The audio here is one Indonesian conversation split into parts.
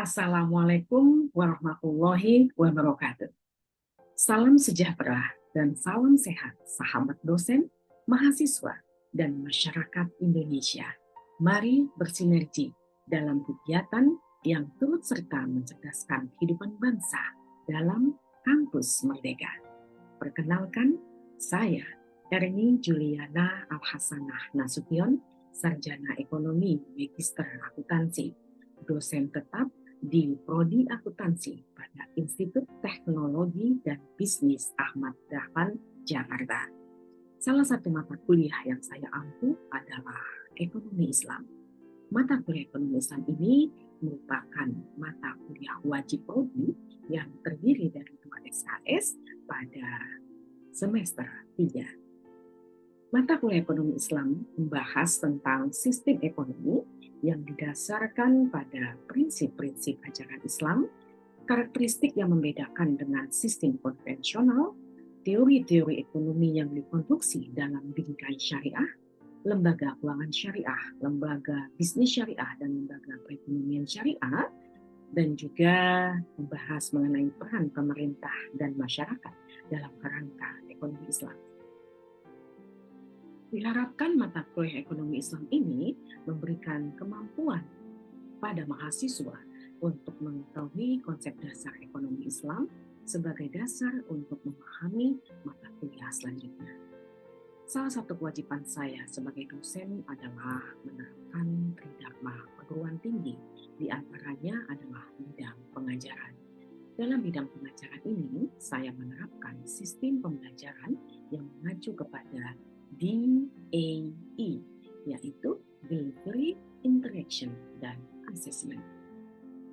Assalamualaikum warahmatullahi wabarakatuh. Salam sejahtera dan salam sehat sahabat dosen, mahasiswa, dan masyarakat Indonesia. Mari bersinergi dalam kegiatan yang turut serta mencerdaskan kehidupan bangsa dalam Kampus Merdeka. Perkenalkan, saya Erni Juliana Alhasanah Nasution, Sarjana Ekonomi Magister Akuntansi, dosen tetap di Prodi Akuntansi pada Institut Teknologi dan Bisnis Ahmad Dahlan, Jakarta. Salah satu mata kuliah yang saya ampu adalah Ekonomi Islam. Mata kuliah Ekonomi Islam ini merupakan mata kuliah wajib prodi yang terdiri dari 2 SKS pada semester 3. Mata kuliah Ekonomi Islam membahas tentang sistem ekonomi yang didasarkan pada prinsip-prinsip ajaran Islam, karakteristik yang membedakan dengan sistem konvensional, teori-teori ekonomi yang dikonstruksi dalam bingkai syariah, lembaga keuangan syariah, lembaga bisnis syariah, dan lembaga perekonomian syariah, dan juga membahas mengenai peran pemerintah dan masyarakat dalam kerangka ekonomi Islam. Diharapkan mata kuliah ekonomi Islam ini memberikan kemampuan pada mahasiswa untuk mengetahui konsep dasar ekonomi Islam sebagai dasar untuk memahami mata kuliah selanjutnya. Salah satu kewajiban saya sebagai dosen adalah menerapkan tridharma perguruan tinggi, di antaranya adalah bidang pengajaran. Dalam bidang pengajaran ini, saya menerapkan sistem pembelajaran yang mengacu kepada DAE, yaitu Delivery, Interaction, dan Assessment.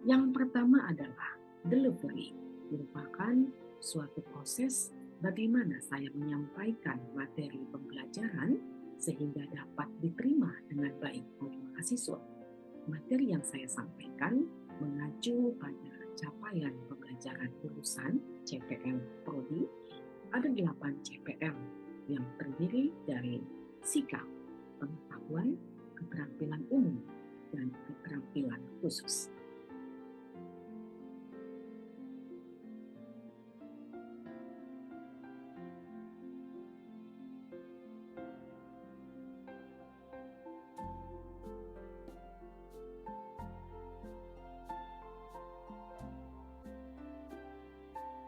Yang pertama adalah delivery, merupakan suatu proses bagaimana saya menyampaikan materi pembelajaran sehingga dapat diterima dengan baik oleh mahasiswa. Materi yang saya sampaikan mengacu pada capaian pembelajaran lulusan CPL Prodi. Ada 8 CPL yang terdiri dari sikap, pengetahuan, keterampilan umum, dan keterampilan khusus.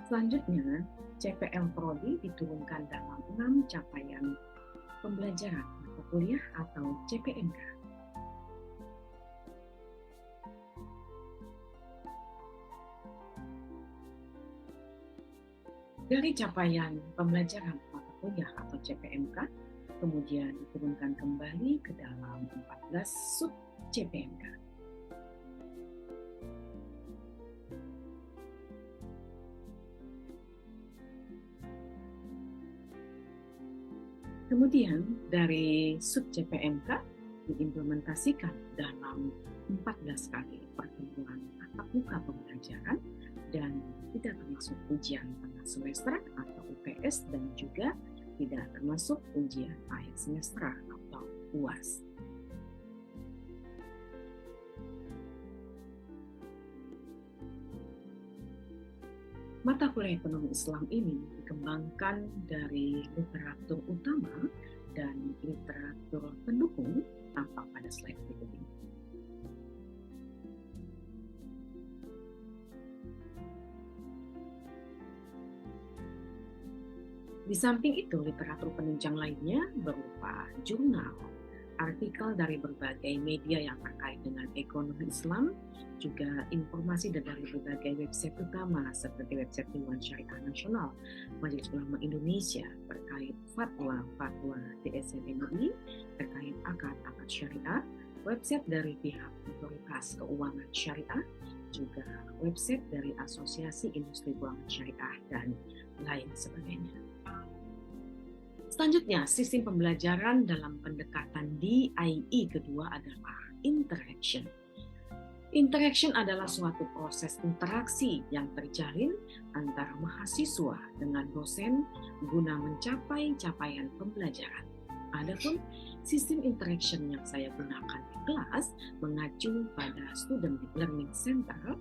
Selanjutnya, CPL Prodi diturunkan dalam 6 capaian pembelajaran mata kuliah atau CPMK. Dari capaian pembelajaran mata kuliah atau CPMK, kemudian diturunkan kembali ke dalam 14 sub CPMK. Kemudian dari sub CPMK diimplementasikan dalam 14 kali pertemuan tatap muka pembelajaran dan tidak termasuk ujian tengah semester atau UTS dan juga tidak termasuk ujian akhir semester atau UAS. Mata kuliah ekonomi Islam ini dikembangkan dari literatur utama dan literatur pendukung tampak pada slide berikut ini. Di samping itu, literatur penunjang lainnya berupa jurnal, artikel dari berbagai media yang terkait dengan ekonomi Islam, juga informasi dari berbagai website utama seperti website Dewan Syariah Nasional, Majelis Ulama Indonesia terkait fatwa DSM MUI terkait akad syariah, website dari pihak otoritas keuangan syariah, juga website dari Asosiasi Industri Keuangan Syariah dan lain sebagainya. Selanjutnya, sistem pembelajaran dalam pendekatan DIE kedua adalah interaction. Interaction adalah suatu proses interaksi yang terjalin antara mahasiswa dengan dosen guna mencapai capaian pembelajaran. Adapun sistem interaction yang saya gunakan di kelas mengacu pada Student Learning Center,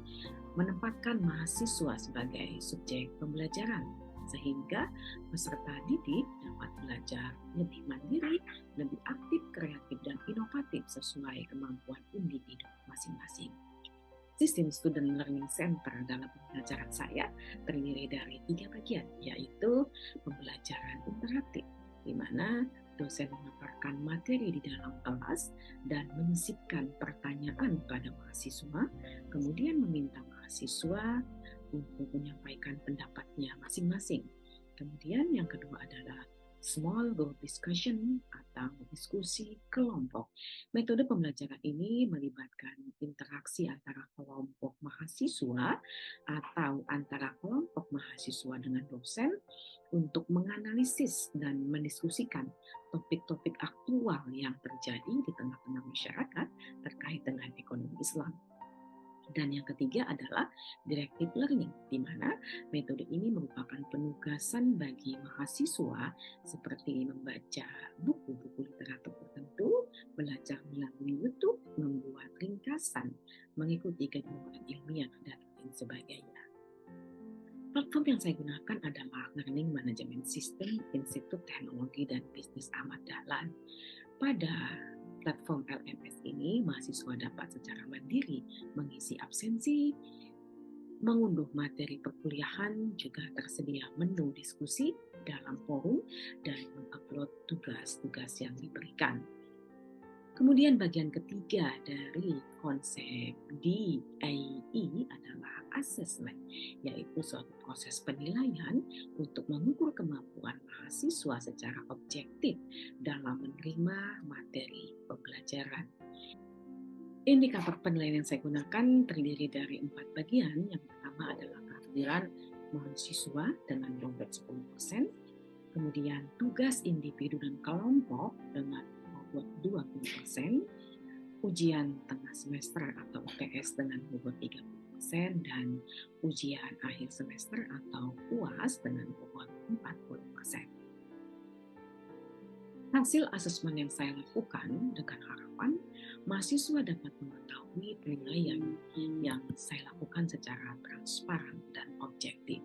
menempatkan mahasiswa sebagai subjek pembelajaran, sehingga peserta didik dapat belajar lebih mandiri, lebih aktif, kreatif, dan inovatif sesuai kemampuan individu masing-masing. Sistem Student Learning Center dalam pembelajaran saya terdiri dari 3 bagian, yaitu pembelajaran interaktif, di mana dosen memaparkan materi di dalam kelas dan menyisipkan pertanyaan pada mahasiswa, kemudian meminta mahasiswa untuk menyampaikan pendapatnya masing-masing. Kemudian yang kedua adalah small group discussion atau diskusi kelompok. Metode pembelajaran ini melibatkan interaksi antara kelompok mahasiswa atau antara kelompok mahasiswa dengan dosen untuk menganalisis dan mendiskusikan topik-topik aktual yang terjadi di tengah-tengah masyarakat terkait dengan ekonomi Islam. Dan yang ketiga adalah directed learning, di mana metode ini merupakan penugasan bagi mahasiswa seperti membaca buku-buku literatur tertentu, belajar melalui YouTube, membuat ringkasan, mengikuti kegiatan ilmiah, dan lain sebagainya. Platform yang saya gunakan adalah Learning Management System Institut Teknologi dan Bisnis Ahmad Dahlan. Pada platform LMS ini, mahasiswa dapat secara mandiri mengisi absensi, mengunduh materi perkuliahan, juga tersedia menu diskusi dalam forum, dan mengupload tugas-tugas yang diberikan. Kemudian bagian ketiga dari konsep DAE adalah assessment, yaitu suatu proses penilaian untuk mengukur kemampuan mahasiswa secara objektif dalam menerima materi pembelajaran. Indikator penilaian yang saya gunakan terdiri dari 4 bagian. Yang pertama adalah kehadiran mahasiswa dengan dompet 10%, kemudian tugas individu dan kelompok dengan 20%, ujian tengah semester atau UTS dengan bobot 30%, dan ujian akhir semester atau UAS dengan bobot 40%. Hasil asesmen yang saya lakukan dengan harapan mahasiswa dapat mengetahui penilaian yang saya lakukan secara transparan dan objektif.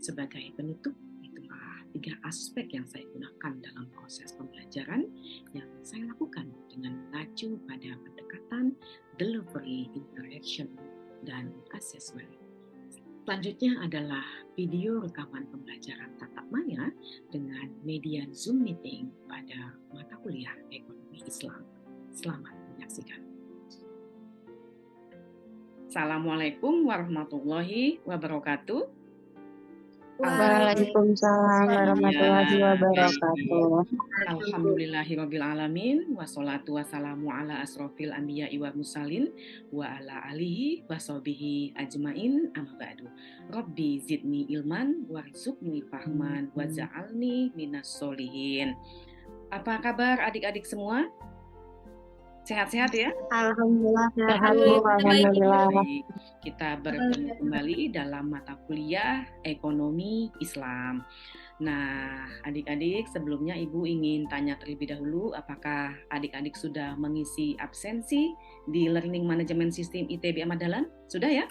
Sebagai penutup, itulah 3 aspek yang saya gunakan dalam proses pembelajaran yang saya lakukan dengan mengacu pada pendekatan delivery, interaction, dan assessment. Selanjutnya adalah video rekaman pembelajaran tatap maya dengan media Zoom meeting pada mata kuliah Ekonomi Islam. Selamat menyaksikan. Assalamualaikum warahmatullahi wabarakatuh. Waalaikumsalam warahmatullahi wabarakatuh. Alhamdulillahirabbil alamin, wassalatu wassalamu ala asrofil anbiya'i wal mursalin wa ala alihi washabihi ajmain, amma ba'du. Rabbi zidni ilman warzuqni fahman waj'alni minas sholihin. Apa kabar adik-adik semua? Sehat-sehat ya? Alhamdulillah. Baik. Kita bertemu kembali dalam mata kuliah Ekonomi Islam. Nah, adik-adik, sebelumnya Ibu ingin tanya terlebih dahulu, apakah adik-adik sudah mengisi absensi di Learning Management System ITB Ahmad Dahlan? Sudah ya?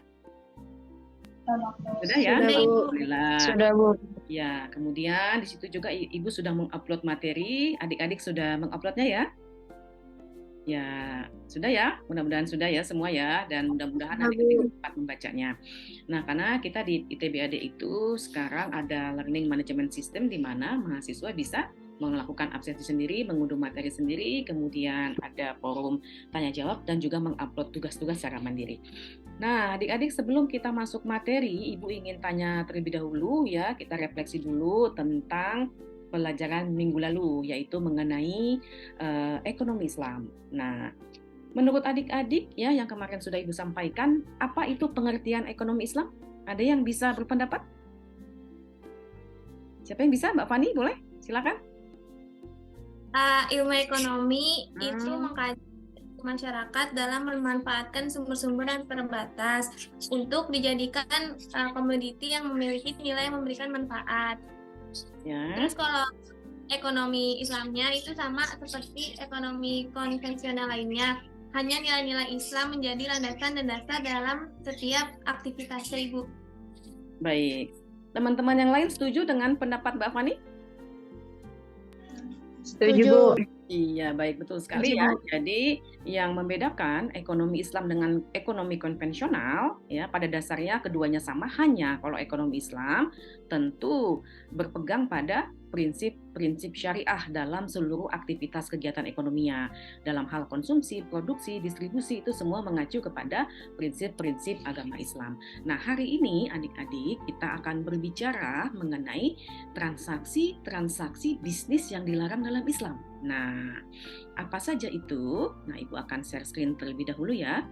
Sudah ya? Alhamdulillah. Sudah, Bu. Ya, kemudian di situ juga Ibu sudah mengupload materi, adik-adik sudah menguploadnya ya? Ya, sudah ya, mudah-mudahan sudah ya semua ya, dan mudah-mudahan adik-adik cepat membacanya. Nah, karena kita di ITB AD itu sekarang ada Learning Management System di mana mahasiswa bisa melakukan absensi sendiri, mengunduh materi sendiri, kemudian ada forum tanya jawab dan juga mengupload tugas-tugas secara mandiri. Nah, adik-adik sebelum kita masuk materi, Ibu ingin tanya terlebih dahulu ya, kita refleksi dulu tentang pelajaran minggu lalu, yaitu mengenai ekonomi Islam. Nah, menurut adik-adik ya yang kemarin sudah Ibu sampaikan, apa itu pengertian ekonomi Islam? Ada yang bisa berpendapat? Siapa yang bisa? Mbak Fani, boleh? Silakan. Ilmu ekonomi itu mengkaji masyarakat dalam memanfaatkan sumber-sumber yang terbatas untuk dijadikan komoditi yang memiliki nilai yang memberikan manfaat. Ya. Terus kalau ekonomi Islamnya itu sama seperti ekonomi konvensional lainnya. Hanya nilai-nilai Islam menjadi landasan dan dasar dalam setiap aktivitasnya, Ibu. Baik. Teman-teman yang lain setuju dengan pendapat Mbak Fani? Setuju, Bu. Iya, baik, betul sekali ya. Jadi yang membedakan ekonomi Islam dengan ekonomi konvensional, ya pada dasarnya keduanya sama, hanya kalau ekonomi Islam tentu berpegang pada prinsip-prinsip syariah dalam seluruh aktivitas kegiatan ekonominya. Dalam hal konsumsi, produksi, distribusi, itu semua mengacu kepada prinsip-prinsip agama Islam. Nah, hari ini adik-adik kita akan berbicara mengenai transaksi-transaksi bisnis yang dilarang dalam Islam. Nah, apa saja itu? Nah, Ibu akan share screen terlebih dahulu ya.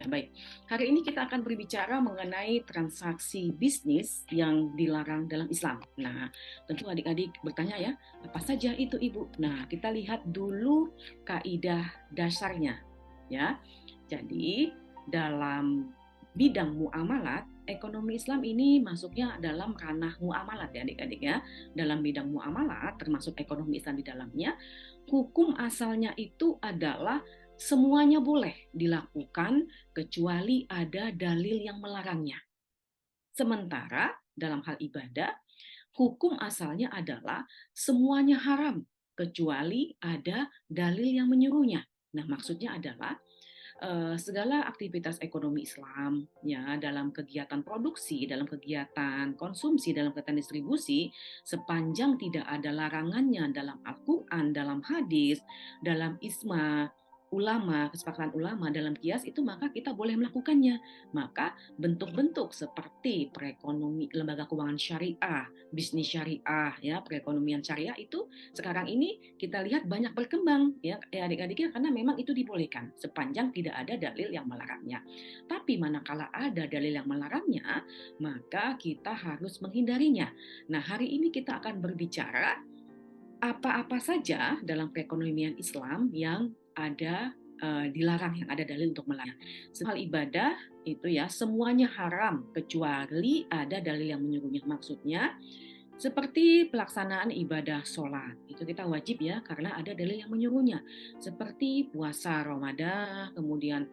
Baik, hari ini kita akan berbicara mengenai transaksi bisnis yang dilarang dalam Islam. Nah, tentu adik-adik bertanya ya, apa saja itu Ibu? Nah, kita lihat dulu kaidah dasarnya ya. Jadi, dalam bidang muamalat, ekonomi Islam ini masuknya dalam ranah muamalat ya adik-adik ya. Dalam bidang muamalat, termasuk ekonomi Islam di dalamnya, hukum asalnya itu adalah semuanya boleh dilakukan kecuali ada dalil yang melarangnya. Sementara dalam hal ibadah, hukum asalnya adalah semuanya haram kecuali ada dalil yang menyuruhnya. Nah, maksudnya adalah segala aktivitas ekonomi Islam ya dalam kegiatan produksi, dalam kegiatan konsumsi, dalam kegiatan distribusi, sepanjang tidak ada larangannya dalam Al-Qur'an, dalam hadis, dalam ijma ulama, kesepakatan ulama dalam qiyas itu, maka kita boleh melakukannya. Maka bentuk-bentuk seperti perekonomi, lembaga keuangan syariah, bisnis syariah ya, perekonomian syariah itu sekarang ini kita lihat banyak berkembang ya adik-adiknya, karena memang itu dibolehkan sepanjang tidak ada dalil yang melarangnya. Tapi manakala ada dalil yang melarangnya, maka kita harus menghindarinya. Nah, hari ini kita akan berbicara apa-apa saja dalam perekonomian Islam yang ada dilarang, yang ada dalil untuk melarang. Soal ibadah itu ya semuanya haram kecuali ada dalil yang menyuruhnya. Maksudnya seperti pelaksanaan ibadah sholat, itu kita wajib ya karena ada dalil yang menyuruhnya. Seperti puasa Ramadan, kemudian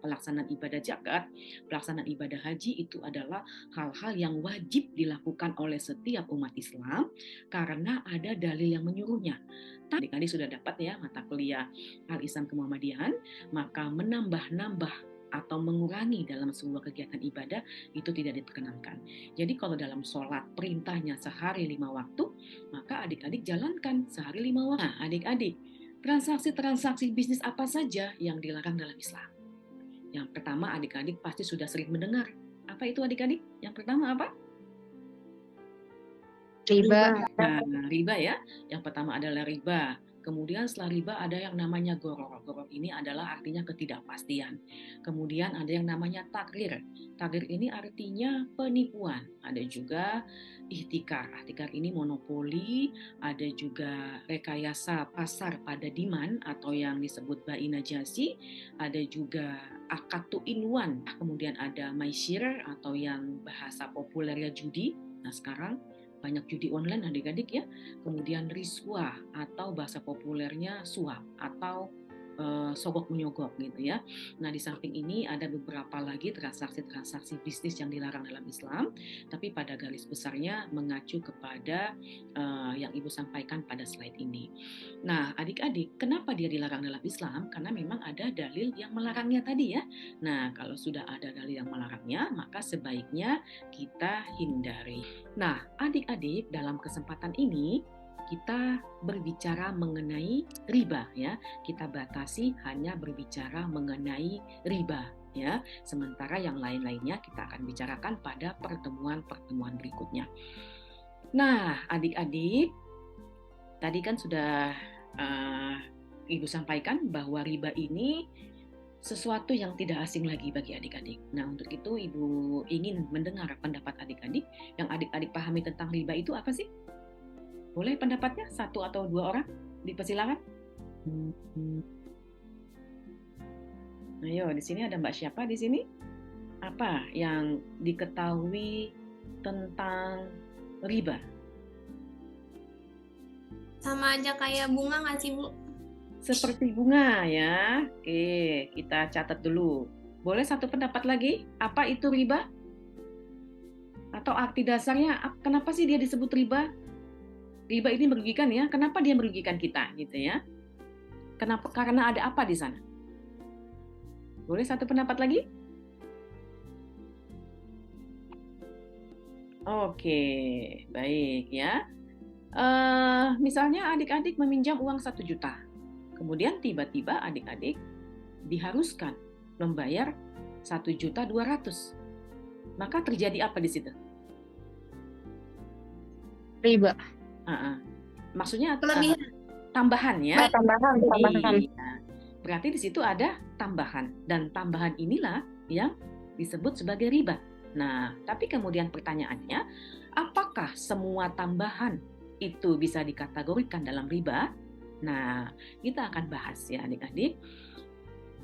pelaksanaan ibadah zakat, pelaksanaan ibadah haji, itu adalah hal-hal yang wajib dilakukan oleh setiap umat Islam karena ada dalil yang menyuruhnya. Adik-adik sudah dapat ya mata kuliah Al-Islam Kemuhammadian, maka menambah-nambah atau mengurangi dalam sebuah kegiatan ibadah itu tidak diperkenankan. Jadi kalau dalam sholat perintahnya sehari 5 waktu, maka adik-adik jalankan sehari 5 waktu. Nah, adik-adik, transaksi-transaksi bisnis apa saja yang dilarang dalam Islam? Yang pertama, adik-adik pasti sudah sering mendengar. Apa itu adik-adik? Yang pertama apa? Riba. Nah, riba ya. Yang pertama adalah riba. Kemudian setelah riba ada yang namanya goror. Goror ini adalah artinya ketidakpastian. Kemudian ada yang namanya takrir. Takrir ini artinya penipuan. Ada juga ihtikar. Ihtikar ini monopoli. Ada juga rekayasa pasar pada demand atau yang disebut bai najasi. Ada juga akad tu'inwan. Kemudian ada maisir atau yang bahasa populernya judi. Nah, sekarang banyak judi online adik-adik ya. Kemudian riswa atau bahasa populernya suap atau sogok menyogok gitu ya. Nah, di samping ini ada beberapa lagi transaksi-transaksi bisnis yang dilarang dalam Islam, tapi pada garis besarnya mengacu kepada yang Ibu sampaikan pada slide ini. Nah, adik-adik, kenapa dia dilarang dalam Islam? Karena memang ada dalil yang melarangnya tadi ya. Nah, kalau sudah ada dalil yang melarangnya, maka sebaiknya kita hindari. Nah, adik-adik, dalam kesempatan ini kita berbicara mengenai riba ya. Kita batasi hanya berbicara mengenai riba ya. Sementara yang lain-lainnya kita akan bicarakan pada pertemuan-pertemuan berikutnya. Nah, adik-adik, tadi kan sudah Ibu sampaikan bahwa riba ini sesuatu yang tidak asing lagi bagi adik-adik. Nah, untuk itu Ibu ingin mendengar pendapat adik-adik. Yang adik-adik pahami tentang riba itu apa sih? Boleh pendapatnya satu atau dua orang? Dipersilakan. Ayo, di sini ada Mbak siapa di sini? apa yang diketahui tentang riba? Sama aja kayak bunga nggak sih, Bu? Seperti bunga ya. Oke, kita catat dulu. Boleh satu pendapat lagi? Apa itu riba? Atau arti dasarnya, kenapa sih dia disebut riba? Riba ini merugikan ya. Kenapa dia merugikan kita gitu ya? Kenapa? Karena ada apa di sana? Boleh satu pendapat lagi? Oke, baik ya. Misalnya adik-adik meminjam uang 1 juta. Kemudian tiba-tiba adik-adik diharuskan membayar 1.200.000. Maka terjadi apa di situ? Riba. Maksudnya Kelebihan. tambahan ya? Tambahan. Iya. Berarti di situ ada tambahan, dan tambahan inilah yang disebut sebagai riba. Nah, tapi kemudian pertanyaannya, apakah semua tambahan itu bisa dikategorikan dalam riba? Nah, kita akan bahas ya adik-adik.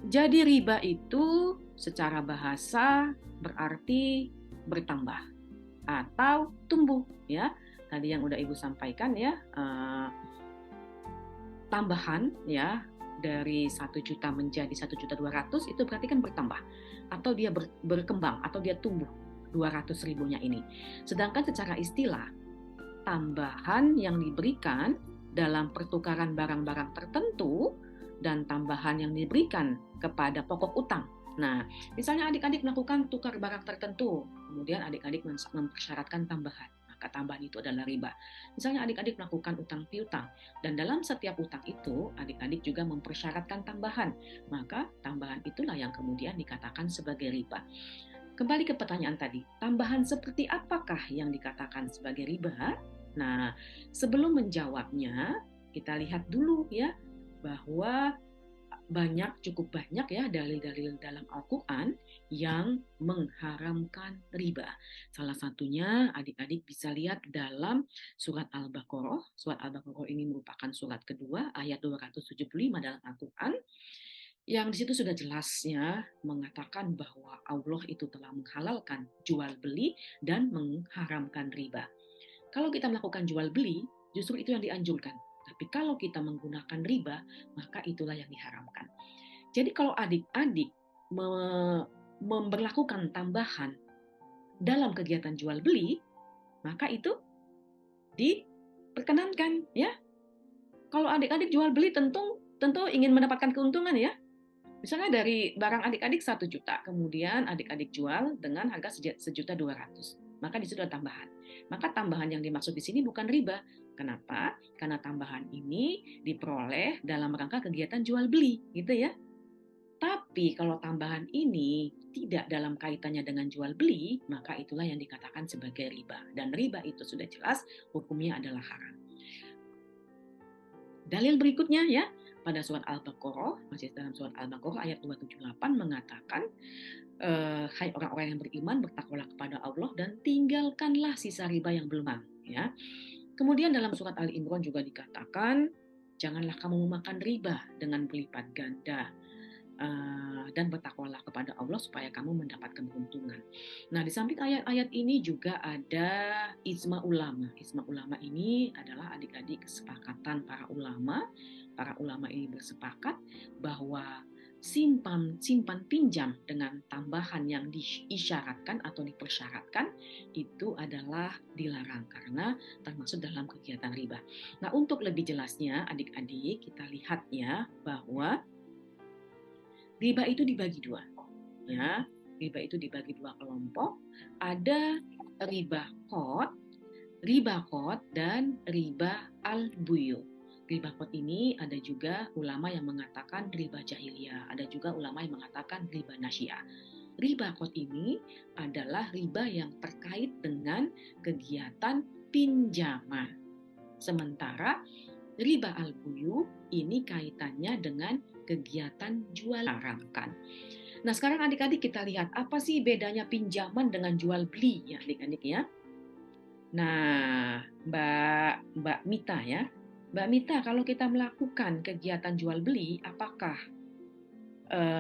Jadi riba itu secara bahasa berarti bertambah atau tumbuh ya. Tadi yang udah Ibu sampaikan ya, tambahan ya dari 1 juta menjadi 1.200.000 itu berarti kan bertambah atau dia berkembang atau dia tumbuh 200.000-nya ini. Sedangkan secara istilah tambahan yang diberikan dalam pertukaran barang-barang tertentu dan tambahan yang diberikan kepada pokok utang. Nah, misalnya adik-adik melakukan tukar barang tertentu, kemudian adik-adik mempersyaratkan tambahan. Maka tambahan itu adalah riba. Misalnya adik-adik melakukan utang piutang, dan dalam setiap utang itu adik-adik juga mempersyaratkan tambahan. Maka tambahan itulah yang kemudian dikatakan sebagai riba. Kembali ke pertanyaan tadi, tambahan seperti apakah yang dikatakan sebagai riba? Nah, sebelum menjawabnya, kita lihat dulu ya bahwa cukup banyak ya dalil-dalil dalam Al-Quran yang mengharamkan riba. Salah satunya adik-adik bisa lihat dalam surat Al-Baqarah. Surat Al-Baqarah ini merupakan surat kedua, ayat 275 dalam Al-Quran, yang di situ sudah jelas ya mengatakan bahwa Allah itu telah menghalalkan jual beli dan mengharamkan riba. Kalau kita melakukan jual beli, justru itu yang dianjurkan. Tapi kalau kita menggunakan riba, maka itulah yang diharamkan. Jadi kalau adik-adik memberlakukan tambahan dalam kegiatan jual beli, maka itu diperkenankan ya. Kalau adik-adik jual beli tentu ingin mendapatkan keuntungan ya. Misalnya dari barang adik-adik 1 juta, kemudian adik-adik jual dengan harga 1.200.000. Maka di situ ada tambahan. Maka tambahan yang dimaksud di sini bukan riba. Kenapa? Karena tambahan ini diperoleh dalam rangka kegiatan jual beli, gitu ya. Tapi kalau tambahan ini tidak dalam kaitannya dengan jual beli, maka itulah yang dikatakan sebagai riba. Dan riba itu sudah jelas hukumnya adalah haram. Dalil berikutnya ya, pada surat Al-Baqarah, masih dalam surat Al-Baqarah ayat 278 mengatakan, hai orang-orang yang beriman, bertakwalah kepada Allah dan tinggalkanlah sisa riba yang belum ya. Kemudian dalam surat Ali Imran juga dikatakan, janganlah kamu memakan riba dengan berlipat ganda, dan bertakwalah kepada Allah supaya kamu mendapatkan keuntungan. Nah, di samping ayat-ayat ini juga ada ijma ulama. Ijma ulama ini adalah adik-adik kesepakatan para ulama. Para ulama ini bersepakat bahwa simpan pinjam dengan tambahan yang diisyaratkan atau dipersyaratkan itu adalah dilarang karena termasuk dalam kegiatan riba. Nah, untuk lebih jelasnya adik-adik kita lihat ya bahwa riba itu dibagi dua. Ya, riba itu dibagi dua kelompok. Ada riba qad dan riba al-buyu. Riba qad ini ada juga ulama yang mengatakan riba jahiliyah, ada juga ulama yang mengatakan riba nasyiyah. Riba qad ini adalah riba yang terkait dengan kegiatan pinjaman. Sementara riba al-buyu ini kaitannya dengan kegiatan jual haramkan. Nah, sekarang adik-adik kita lihat apa sih bedanya pinjaman dengan jual beli ya adik-adik ya. Nah, Mbak Mita ya. Mbak Mita, kalau kita melakukan kegiatan jual beli, apakah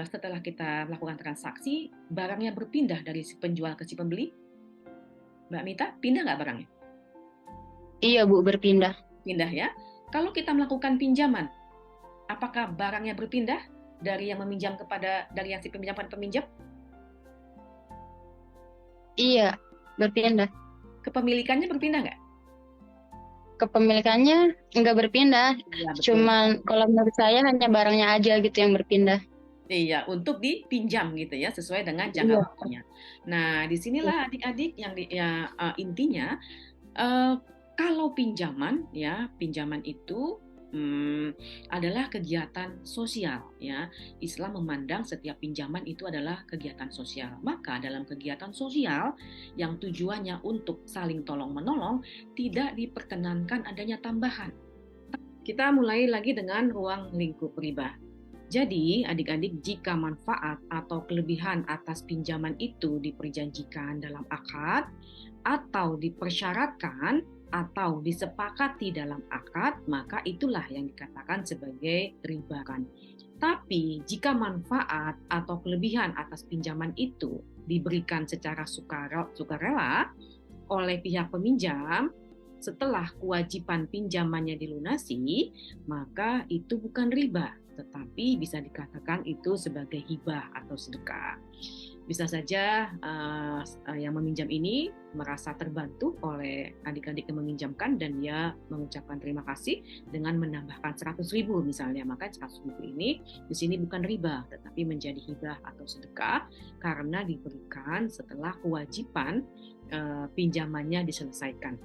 setelah kita melakukan transaksi, barangnya berpindah dari si penjual ke si pembeli? Mbak Mita, pindah nggak barangnya? Iya Bu, berpindah. Pindah ya. Kalau kita melakukan pinjaman, apakah barangnya berpindah dari yang meminjam dari yang si peminjam pada peminjam? Iya, berpindah. Kepemilikannya berpindah nggak? Kepemilikannya nggak berpindah. Iya, betul. Cuman kalau menurut saya hanya barangnya aja gitu yang berpindah. Iya, untuk dipinjam gitu ya, sesuai dengan jangka Iya. waktunya. Nah, disinilah adik-adik yang intinya kalau pinjaman ya, pinjaman itu adalah kegiatan sosial ya. Islam memandang setiap pinjaman itu adalah kegiatan sosial. Maka dalam kegiatan sosial yang tujuannya untuk saling tolong-menolong tidak diperkenankan adanya tambahan. Kita mulai lagi dengan ruang lingkup riba. Jadi, adik-adik, jika manfaat atau kelebihan atas pinjaman itu diperjanjikan dalam akad atau dipersyaratkan atau disepakati dalam akad, maka itulah yang dikatakan sebagai riba kan. Tapi jika manfaat atau kelebihan atas pinjaman itu diberikan secara sukarela oleh pihak peminjam setelah kewajiban pinjamannya dilunasi, maka itu bukan riba, tetapi bisa dikatakan itu sebagai hibah atau sedekah. Bisa saja yang meminjam ini merasa terbantu oleh adik-adik yang meminjamkan dan dia mengucapkan terima kasih dengan menambahkan 100.000 misalnya, maka 100.000 ini di sini bukan riba tetapi menjadi hibah atau sedekah karena diberikan setelah kewajiban pinjamannya diselesaikan.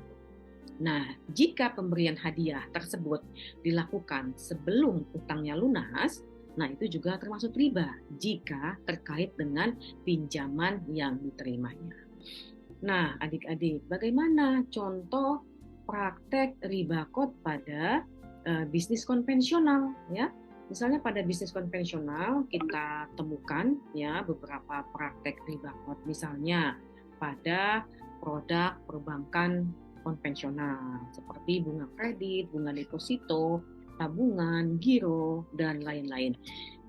Nah, jika pemberian hadiah tersebut dilakukan sebelum utangnya lunas, nah itu juga termasuk riba jika terkait dengan pinjaman yang diterimanya. Nah, adik-adik, bagaimana contoh praktek riba qad pada bisnis konvensional ya? Misalnya pada bisnis konvensional kita temukan ya beberapa praktek riba qad, misalnya pada produk perbankan konvensional seperti bunga kredit, bunga deposito, tabungan, giro, dan lain-lain.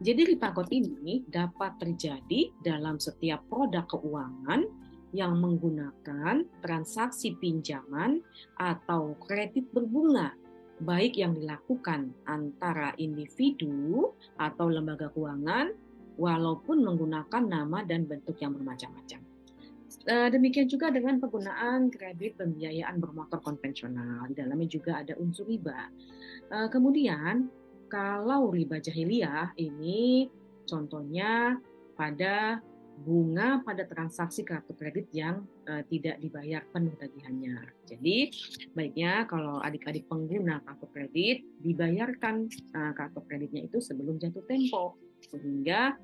Jadi riba qad ini dapat terjadi dalam setiap produk keuangan yang menggunakan transaksi pinjaman atau kredit berbunga, baik yang dilakukan antara individu atau lembaga keuangan, walaupun menggunakan nama dan bentuk yang bermacam-macam. Demikian juga dengan penggunaan kredit pembiayaan bermotor konvensional, di dalamnya juga ada unsur riba. Kemudian kalau riba jahiliyah ini contohnya pada bunga pada transaksi kartu kredit yang tidak dibayar penuh tagihannya. Jadi baiknya kalau adik-adik pengguna kartu kredit dibayarkan kartu kreditnya itu sebelum jatuh tempo sehingga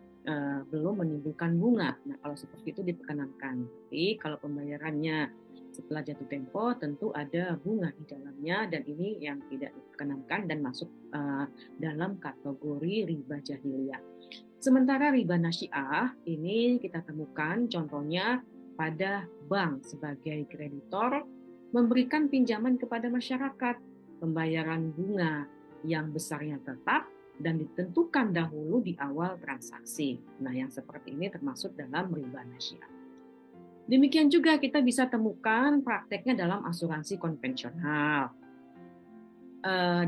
belum menimbulkan bunga. Nah, kalau seperti itu diperkenankan. Tapi kalau pembayarannya setelah jatuh tempo tentu ada bunga di dalamnya dan ini yang tidak diperkenankan dan masuk dalam kategori riba jahiliyah. Sementara riba nasi'ah ini kita temukan contohnya pada bank sebagai kreditor memberikan pinjaman kepada masyarakat, pembayaran bunga yang besarnya tetap dan ditentukan dahulu di awal transaksi. Nah, yang seperti ini termasuk dalam riba nasi'ah. Demikian juga kita bisa temukan prakteknya dalam asuransi konvensional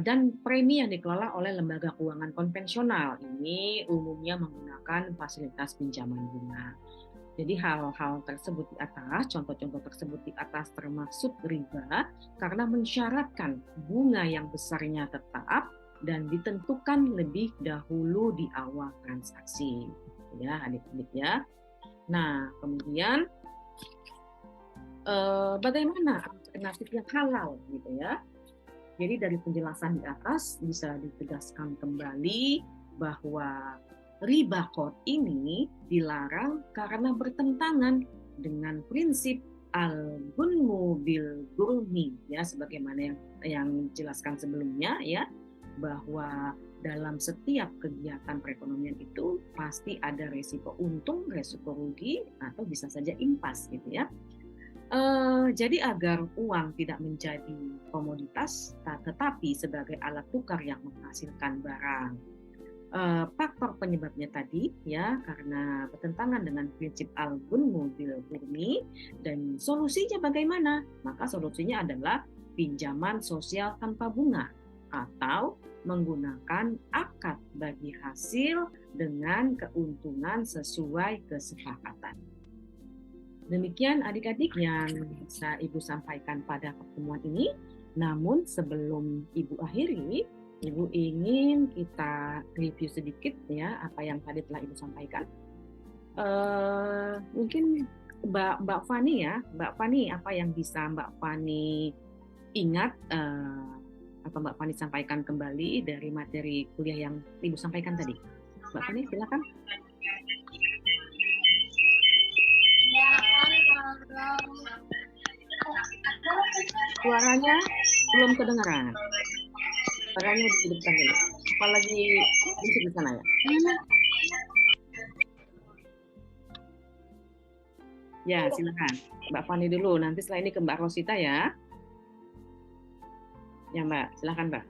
dan premi yang dikelola oleh lembaga keuangan konvensional. Ini umumnya menggunakan fasilitas pinjaman bunga. Jadi hal-hal tersebut di atas, contoh-contoh tersebut di atas termasuk riba karena mensyaratkan bunga yang besarnya tetap dan ditentukan lebih dahulu di awal transaksi, ya adik-adik ya. Nah, kemudian bagaimana alternatif yang halal gitu ya? Jadi dari penjelasan di atas bisa ditegaskan kembali bahwa riba qad ini dilarang karena bertentangan dengan prinsip al-gunmu bil gurmi ya, sebagaimana yang dijelaskan sebelumnya ya, bahwa dalam setiap kegiatan perekonomian itu pasti ada resiko untung, resiko rugi, atau bisa saja impas gitu ya. Jadi agar uang tidak menjadi komoditas, tetapi sebagai alat tukar yang menghasilkan barang. faktor penyebabnya tadi ya, karena bertentangan dengan prinsip al-gunmu bil burmi, dan solusinya bagaimana? Maka solusinya adalah pinjaman sosial tanpa bunga atau menggunakan akad bagi hasil dengan keuntungan sesuai kesepakatan. Demikian adik-adik yang bisa Ibu sampaikan pada pertemuan ini. Namun sebelum Ibu akhiri, Ibu ingin kita review sedikit ya apa yang tadi telah Ibu sampaikan. Mungkin Mbak Fani ya, Mbak Fani apa yang bisa Mbak Fani ingat atau Mbak Fani sampaikan kembali dari materi kuliah yang Ibu sampaikan tadi? Mbak Fani silakan. Suaranya belum kedengaran. Suaranya dihidupkan dulu. Apalagi musik di sana ya. Ya, silakan. Mbak Fani dulu. Nanti setelah ini ke Mbak Rosita ya. Ya Mbak, silakan Mbak.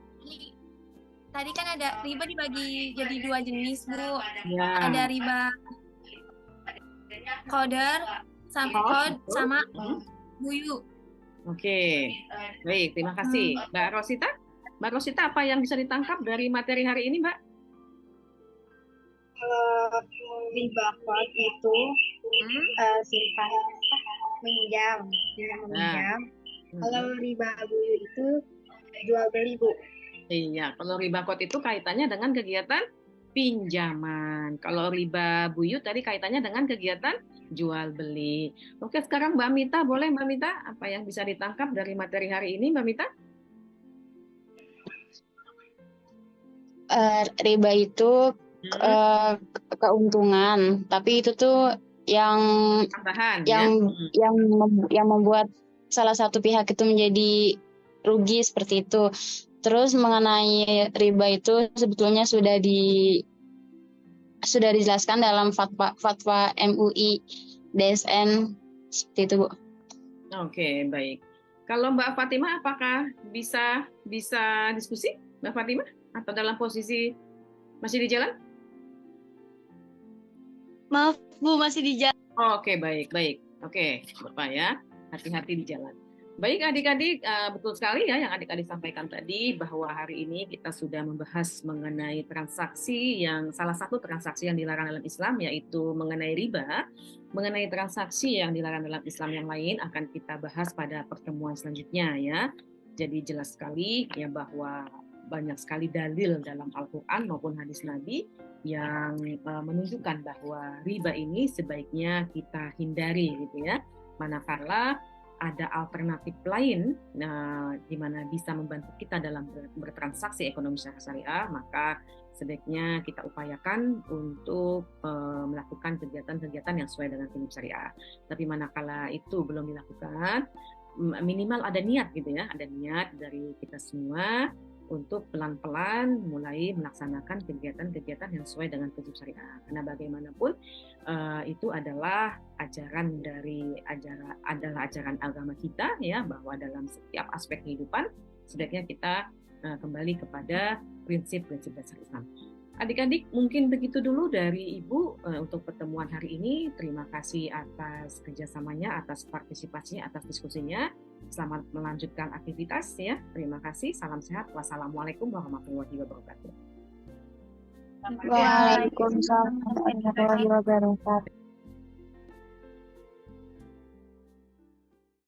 Tadi kan ada riba dibagi jadi 2 jenis, Bu. Ya. Ada riba qadar sama buyu. Oke. Baik, terima kasih. Mbak Rosita? Mbak Rosita, apa yang bisa ditangkap dari materi hari ini, Mbak? Riba qad itu simpan meminjam. Kalau riba buyu itu jual beli, Bu. Iya, kalau riba qad itu kaitannya dengan kegiatan pinjaman. Kalau riba buyut tadi kaitannya dengan kegiatan jual beli. Oke, sekarang Mbak Mita, boleh Mbak Mita apa yang bisa ditangkap dari materi hari ini, Mbak Mita? Riba itu keuntungan, tapi itu tuh yang tambahan yang membuat salah satu pihak itu menjadi rugi seperti itu. Terus mengenai riba itu sebetulnya sudah dijelaskan dalam fatwa MUI DSN seperti itu, Bu. Oke, baik. Kalau Mbak Fatimah, apakah bisa diskusi, Mbak Fatimah, atau dalam posisi masih di jalan? Maaf, Bu, masih di jalan. Oke, baik. Oke, Bapak ya, hati-hati di jalan. Baik adik-adik, betul sekali ya yang adik-adik sampaikan tadi, bahwa hari ini kita sudah membahas mengenai transaksi yang salah satu transaksi yang dilarang dalam Islam, yaitu mengenai riba. Mengenai transaksi yang dilarang dalam Islam yang lain akan kita bahas pada pertemuan selanjutnya ya. Jadi jelas sekali ya bahwa banyak sekali dalil dalam Al-Quran maupun hadis Nabi yang menunjukkan bahwa riba ini sebaiknya kita hindari gitu ya. Manakala ada alternatif lain di mana bisa membantu kita dalam bertransaksi ekonomi secara syariah, maka sebaiknya kita upayakan untuk melakukan kegiatan-kegiatan yang sesuai dengan prinsip syariah. Tapi manakala itu belum dilakukan, minimal ada niat gitu ya, ada niat dari kita semua untuk pelan-pelan mulai melaksanakan kegiatan-kegiatan yang sesuai dengan prinsip syariah. Karena bagaimanapun itu adalah ajaran agama kita ya, bahwa dalam setiap aspek kehidupan sebaiknya kita kembali kepada prinsip-prinsip dasar Islam. Adik-adik, mungkin begitu dulu dari Ibu untuk pertemuan hari ini. Terima kasih atas kerjasamanya, atas partisipasinya, atas diskusinya. Selamat melanjutkan aktivitas ya. Terima kasih. Salam sehat. Wassalamualaikum warahmatullahi wabarakatuh. Waalaikumsalam warahmatullahi wabarakatuh.